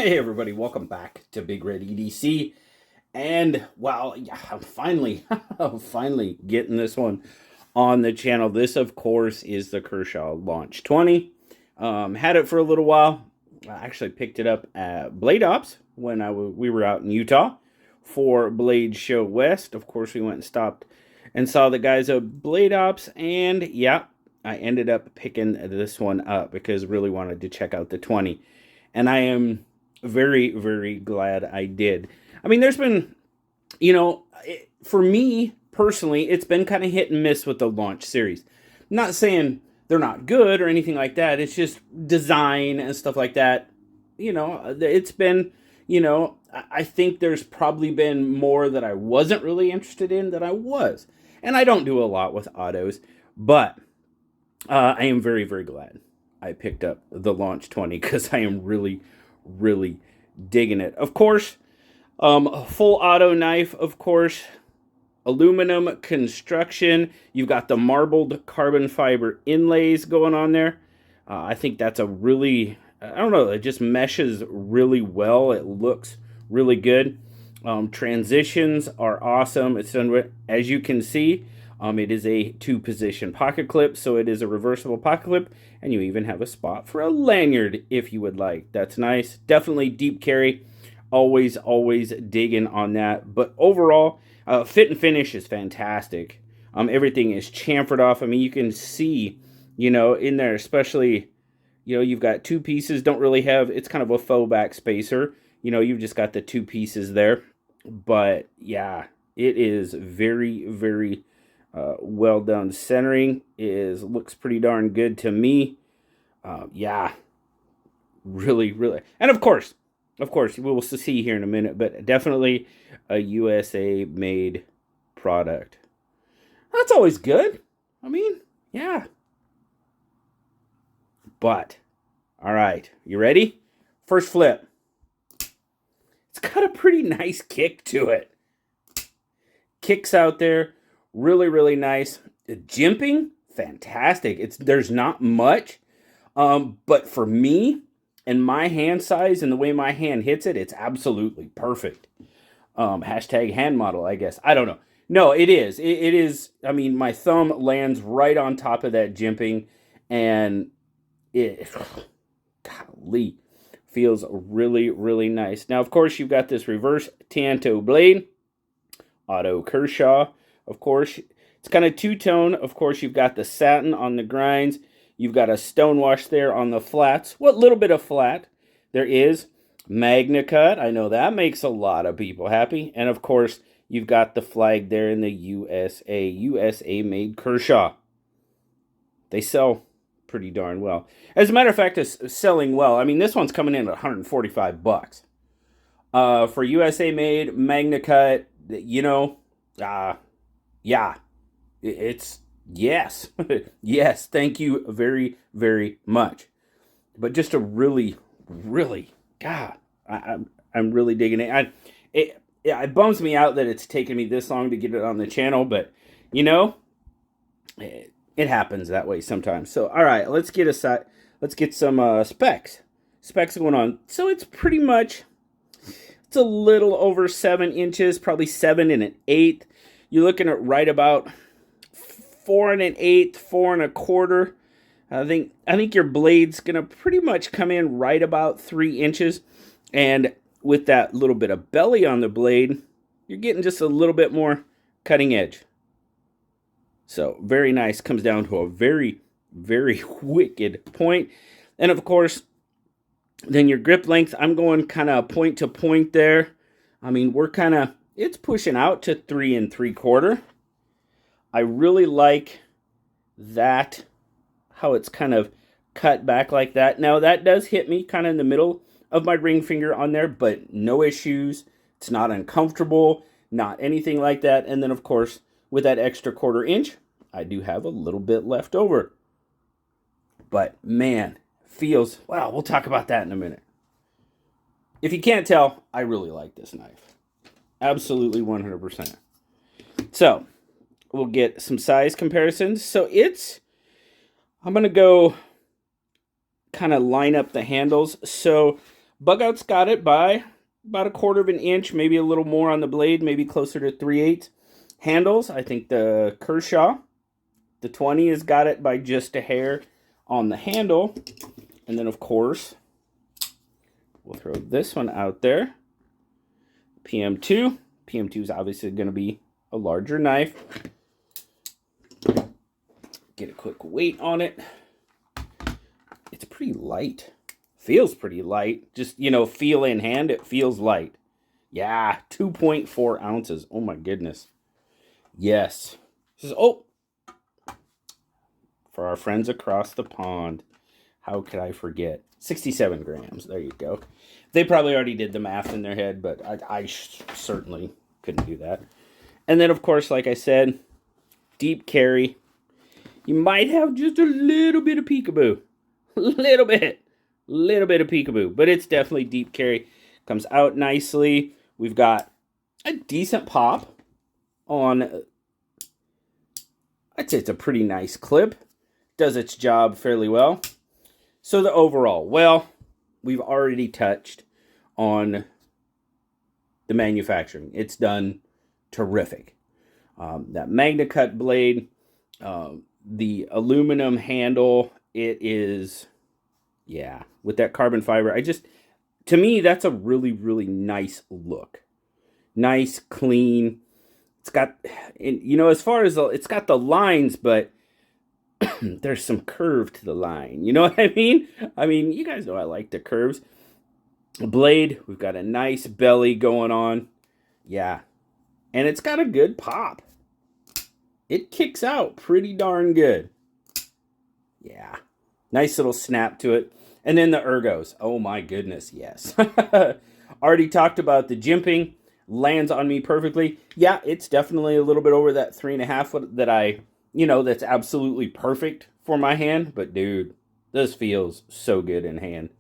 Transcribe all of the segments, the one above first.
Hey everybody, welcome back to BigRedEDC. And well, yeah, I'm finally finally getting this one on the channel. This of course is the Kershaw Launch 20. Had it for a little while. I actually picked it up at Blade Ops when we were out in Utah for Blade Show West. Of course, we went and stopped and saw the guys at Blade Ops, and yeah, I ended up picking this one up because I really wanted to check out the 20. And I am very, very glad I did. I mean, there's been, for me personally, it's been kind of hit and miss with the launch series. I'm not saying they're not good or anything like that. It's just design and stuff like that. It's been, I think there's probably been more that I wasn't really interested in than I was. And I don't do a lot with autos, but I am very, very glad I picked up the Launch 20 because I am really, really digging it. Of course, full auto knife, of course, aluminum construction. You've got the marbled carbon fiber inlays going on there. I think that's a really, I don't know, it just meshes really well. It looks really good. Transitions are awesome. It's done with, as you can see, it is a 2-position pocket clip, so it is a reversible pocket clip, and you even have a spot for a lanyard if you would like. That's nice. Definitely deep carry. Always digging on that. But overall, fit and finish is fantastic. Everything is chamfered off. I mean, you can see, in there, especially, you've got 2 pieces. Don't really have, it's kind of a faux back spacer. You've just got the 2 pieces there. But yeah, it is very, very well done. Centering looks pretty darn good to me. Yeah, really, really. And of course, we'll see here in a minute, but definitely a USA made product. That's always good. I mean, yeah. But, all right, you ready? First flip. It's got a pretty nice kick to it. Kicks out there. Really, really nice. Jimping, fantastic. There's not much, but for me and my hand size and the way my hand hits it, it's absolutely perfect. Hashtag hand model, I guess. I don't know. No, it is. It is. I mean, my thumb lands right on top of that jimping, and it, golly, feels really, really nice. Now, of course, you've got this reverse Tanto blade, auto Kershaw. Of course, it's kind of two-tone. Of course, you've got the satin on the grinds. You've got a stonewash there on the flats. What little bit of flat there is. Magna cut. I know that makes a lot of people happy. And, of course, you've got the flag there in the USA. USA-made Kershaw. They sell pretty darn well. As a matter of fact, it's selling well. I mean, this one's coming in at $145. For USA-made, Magna cut, yeah, it's yes. Yes, thank you very, very much. But just a really, really, God, I'm really digging it. It bums me out that it's taken me this long to get it on the channel, but, it happens that way sometimes. So, all right, let's get some specs. Specs going on. So it's pretty much, it's a little over 7 inches, probably 7 1/8. You're looking at right about 4 1/8, 4 1/4. I think your blade's gonna pretty much come in right about 3 inches, and with that little bit of belly on the blade, you're getting just a little bit more cutting edge. So very nice. Comes down to a very, very wicked point, and of course, then your grip length. I'm going kind of point to point there. I mean, it's pushing out to 3 3/4. I really like that, how it's kind of cut back like that. Now, that does hit me kind of in the middle of my ring finger on there, but no issues. It's not uncomfortable, not anything like that. And then, of course, with that extra 1/4 inch, I do have a little bit left over. But, man, feels, well, we'll talk about that in a minute. If you can't tell, I really like this knife. Absolutely 100%. So, we'll get some size comparisons. So I'm going to go kind of line up the handles. So, Bug out's got it by about 1/4 of an inch, maybe a little more on the blade, maybe closer to 3/8. Handles, I think the Kershaw, the 20 has got it by just a hair on the handle. And then, of course, we'll throw this one out there. PM2. PM2 is obviously going to be a larger knife. Get a quick weight on it. It's pretty light. Feels pretty light. Just, you know, feel in hand, it feels light. Yeah, 2.4 ounces. Oh my goodness. Yes. This is, oh, for our friends across the pond. How could I forget? 67 grams. There you go. They probably already did the math in their head, but I certainly couldn't do that. And then, of course, like I said, deep carry. You might have just a little bit of peekaboo. Little bit of peekaboo, but it's definitely deep carry. Comes out nicely. We've got a decent pop on, I'd say it's a pretty nice clip. Does its job fairly well. So the overall, well, we've already touched on the manufacturing. It's done terrific. That MagnaCut blade, the aluminum handle, it is, yeah, with that carbon fiber, to me, that's a really, really nice look. Nice, clean. It's got, you know, as far as, it's got the lines, but there's some curve to the line. You know what I mean? I mean, you guys know I like the curves. Blade, we've got a nice belly going on. Yeah. And it's got a good pop. It kicks out pretty darn good. Yeah. Nice little snap to it. And then the ergos. Oh my goodness, yes. Already talked about the jimping. Lands on me perfectly. Yeah, it's definitely a little bit over that 3.5 foot that I, you know, that's absolutely perfect for my hand. But dude, this feels so good in hand.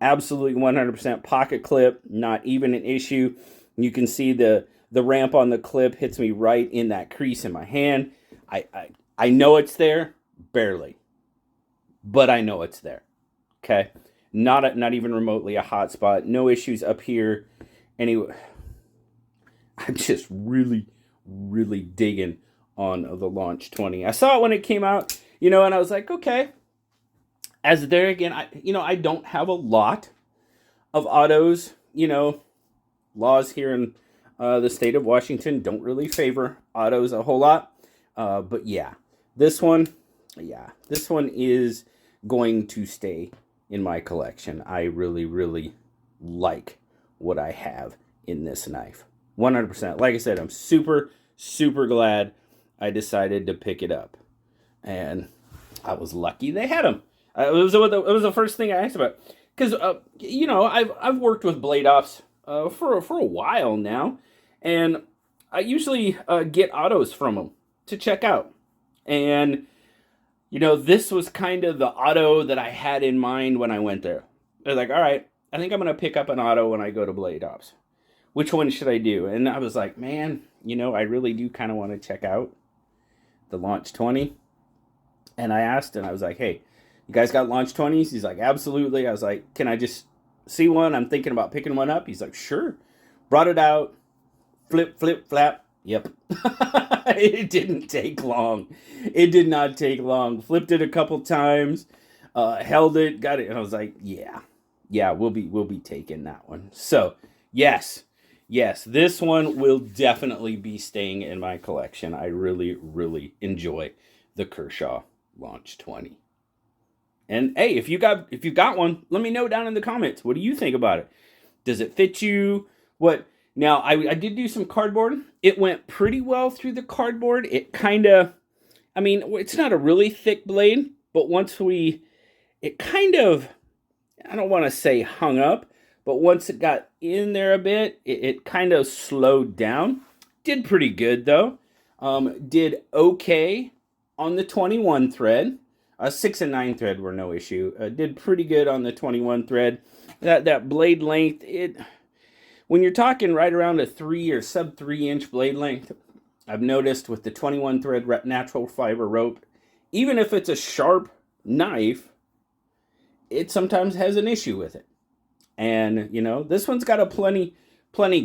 Absolutely 100% pocket clip. Not even an issue. You can see the ramp on the clip hits me right in that crease in my hand. I know it's there, barely, but I know it's there. Okay, not even remotely a hot spot. No issues up here. Anyway, I'm just really, really digging on the Launch 20. I saw it when it came out, you know, and I was like, okay. As there again, I don't have a lot of autos, you know. Laws here in the state of Washington don't really favor autos a whole lot. But yeah, this one is going to stay in my collection. I really, really like what I have in this knife. 100%. Like I said, I'm super, super glad I decided to pick it up. And I was lucky they had them. It was the first thing I asked about. Because, you know, I've worked with blade ops for a while now. And I usually get autos from them to check out. And, you know, this was kind of the auto that I had in mind when I went there. I was like, all right, I think I'm going to pick up an auto when I go to blade ops. Which one should I do? And I was like, man, you know, I really do kind of want to check out the Launch 20. And I asked, and I was like, hey, you guys got Launch 20s? He's like, absolutely. I was like, can I just see one? I'm thinking about picking one up. He's like, sure. Brought it out. Flip, flip, flap. Yep. It didn't take long. It did not take long. Flipped it a couple times. Held it. Got it. And I was like, yeah. Yeah, we'll be taking that one. So, yes, this one will definitely be staying in my collection. I really, really enjoy the Kershaw Launch 20. And hey, if you got one, let me know down in the comments. What do you think about it? Does it fit you? What? Now, I did do some cardboard. It went pretty well through the cardboard. It kind of, I mean, it's not a really thick blade, but it kind of, I don't want to say hung up, but once it got in there a bit, it kind of slowed down. Did pretty good, though. Did okay on the 21 thread. 6 and 9 thread were no issue. Did pretty good on the 21 thread. That blade length, when you're talking right around a 3 or sub 3 inch blade length, I've noticed with the 21 thread natural fiber rope, even if it's a sharp knife, it sometimes has an issue with it. And, you know, this one's got a plenty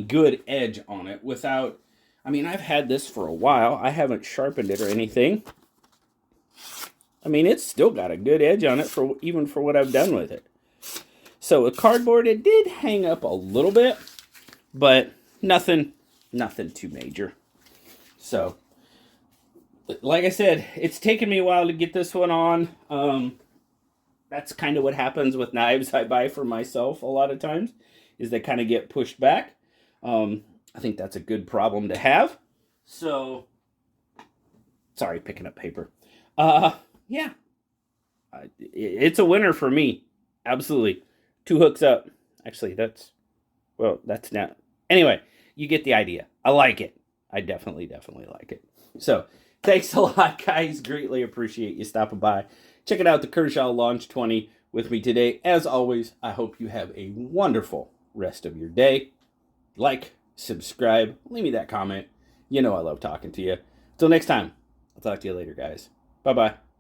good edge on it without, I mean, I've had this for a while. I haven't sharpened it or anything. I mean, it's still got a good edge on it for even for what I've done with it. So with cardboard, it did hang up a little bit, but nothing too major. So, like I said, it's taken me a while to get this one on. That's kind of what happens with knives I buy for myself a lot of times, is they kind of get pushed back. I think that's a good problem to have. So, sorry, picking up paper. Yeah, it's a winner for me. Absolutely. 2 hooks up. Actually, that's not. Anyway, you get the idea. I like it. I definitely like it. So, thanks a lot, guys. Greatly appreciate you stopping by. Checking out the Kershaw Launch 20 with me today. As always, I hope you have a wonderful rest of your day. Like, subscribe, leave me that comment. You know I love talking to you. Until next time, I'll talk to you later, guys. Bye-bye.